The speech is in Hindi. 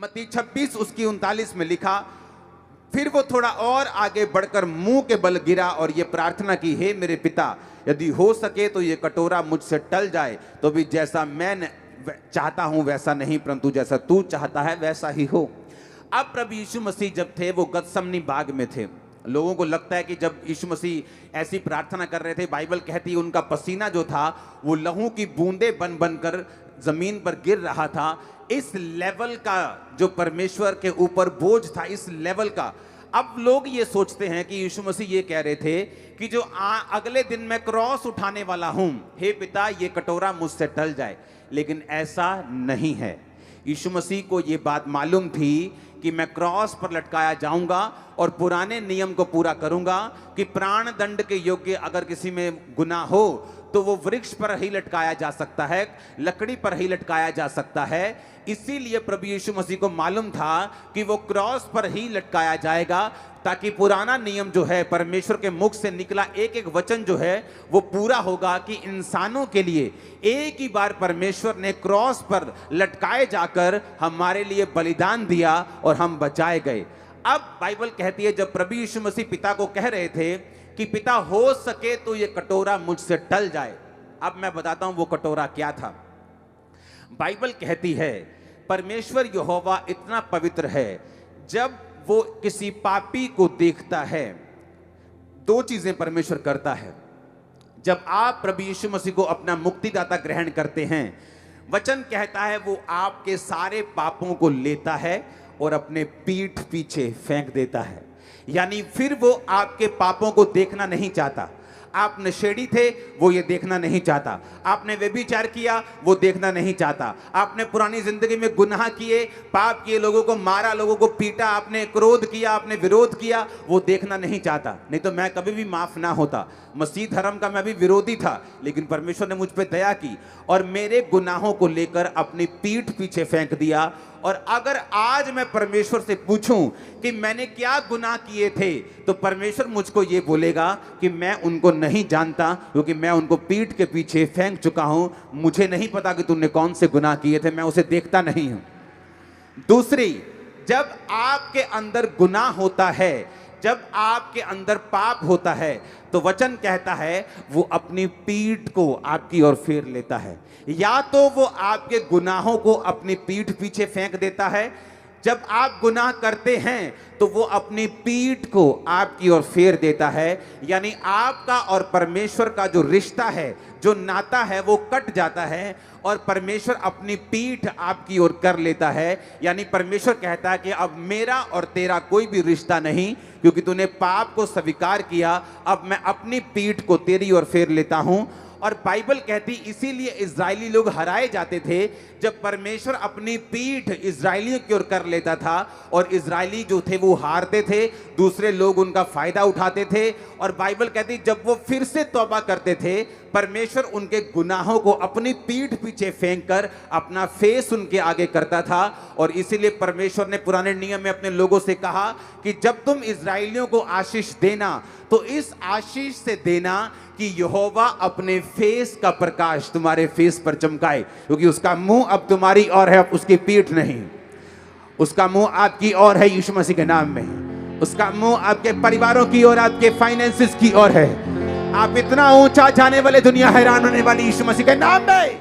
मत्ती 26 उसकी 39 में लिखा, फिर वो थोड़ा और आगे बढ़कर मुंह के बल गिरा और ये प्रार्थना की, हे मेरे पिता, यदि हो सके तो ये कटोरा मुझसे टल जाए, तो भी जैसा मैं चाहता हूं वैसा नहीं, परंतु जैसा तू चाहता है वैसा ही हो। अब प्रभु यीशु मसीह जब थे वो गतसमनी बाग में थे। लोगों को लगता है कि जब यीशु मसीह ऐसी प्रार्थना कर रहे थे, बाइबल कहती है उनका पसीना जो था वो लहू की बूंदे बन बनकर जमीन पर गिर रहा था। इस लेवल का जो परमेश्वर के ऊपर बोझ था, इस लेवल का। अब लोग ये सोचते हैं कि यीशु मसीह ये कह रहे थे कि जो अगले दिन मैं क्रॉस उठाने वाला हूं, हे पिता ये कटोरा मुझसे टल जाए, लेकिन ऐसा नहीं है। यीशु मसीह को ये बात मालूम थी कि मैं क्रॉस पर लटकाया जाऊंगा और पुराने नियम को पूरा करूंगा कि प्राण दंड के योग्य अगर किसी में गुनाह हो तो वो वृक्ष पर ही लटकाया जा सकता है, लकड़ी पर ही लटकाया जा सकता है। इसीलिए प्रभु यीशु मसीह को मालूम था कि वो क्रॉस पर ही लटकाया जाएगा, ताकि पुराना नियम जो है, परमेश्वर के मुख से निकला एक एक वचन जो है वो पूरा होगा कि इंसानों के लिए एक ही बार परमेश्वर ने क्रॉस पर लटकाए जाकर हमारे लिए बलिदान दिया और हम बचाए गए। अब बाइबल कहती है जब प्रभु यीशु मसीह पिता को कह रहे थे कि पिता हो सके तो ये कटोरा मुझसे टल जाए, अब मैं बताता हूं वो कटोरा क्या था। बाइबल कहती है परमेश्वर यहोवा इतना पवित्र है, जब वो किसी पापी को देखता है, दो चीजें परमेश्वर करता है। जब आप प्रभु यीशु मसीह को अपना मुक्तिदाता ग्रहण करते हैं, वचन कहता है वो आपके सारे पापों को लेता है और अपने पीठ पीछे फेंक देता है। यानी फिर वो आपके पापों को देखना नहीं चाहता। आप नशेड़ी थे, वो ये देखना नहीं चाहता। आपने व्यभिचार किया, वो देखना नहीं चाहता। आपने पुरानी जिंदगी में गुनाह किए, पाप किए, लोगों को मारा, लोगों को पीटा, आपने क्रोध किया, आपने विरोध किया, वो देखना नहीं चाहता। नहीं तो मैं कभी भी माफ ना होता। मसीह धर्म का मैं भी विरोधी था, लेकिन परमेश्वर ने मुझ पर दया की और मेरे गुनाहों को लेकर अपनी पीठ पीछे फेंक दिया। और अगर आज मैं परमेश्वर से पूछूं कि मैंने क्या गुनाह किए थे, तो परमेश्वर मुझको ये बोलेगा कि मैं उनको नहीं जानता, क्योंकि मैं उनको पीठ के पीछे फेंक चुका हूं। मुझे नहीं पता कि तूने कौन से गुनाह किए थे, मैं उसे देखता नहीं हूं। दूसरी, जब आपके अंदर गुनाह होता है, जब आपके अंदर पाप होता है, तो वचन कहता है वो अपनी पीठ को आपकी ओर फेर लेता है। या तो वो आपके गुनाहों को अपनी पीठ पीछे फेंक देता है, जब आप गुनाह करते हैं तो वो अपनी पीठ को आपकी ओर फेर देता है। यानी आपका और परमेश्वर का जो रिश्ता है, जो नाता है, वो कट जाता है और परमेश्वर अपनी पीठ आपकी ओर कर लेता है। यानी परमेश्वर कहता है कि अब मेरा और तेरा कोई भी रिश्ता नहीं, क्योंकि तूने पाप को स्वीकार किया, अब मैं अपनी पीठ को तेरी ओर फेर लेता हूं। और बाइबल कहती इसीलिए इजरायली लोग हराए जाते थे, जब परमेश्वर अपनी पीठ इजरायलियों की ओर कर लेता था और इजरायली जो थे वो हारते थे, दूसरे लोग उनका फायदा उठाते थे। और बाइबल कहती जब वो फिर से तौबा करते थे, परमेश्वर उनके गुनाहों को अपनी पीठ पीछे फेंक कर अपना फेस उनके आगे करता था। और इसीलिए परमेश्वर ने पुराने नियम में अपने लोगों से कहा कि जब तुम इजरायलियों को आशीष देना, तो इस आशीष से देना कि यहोवा अपने फेस का प्रकाश तुम्हारे फेस पर चमकाए, क्योंकि उसका मुंह अब तुम्हारी ओर है, उसकी पीठ नहीं। उसका मुंह आपकी ओर है यीशु मसीह के नाम में। उसका मुंह आपके परिवारों की ओर, आपके फाइनेंसेस की ओर है। आप इतना ऊंचा जाने वाले, दुनिया हैरान होने वाली यीशु मसीह के नाम में।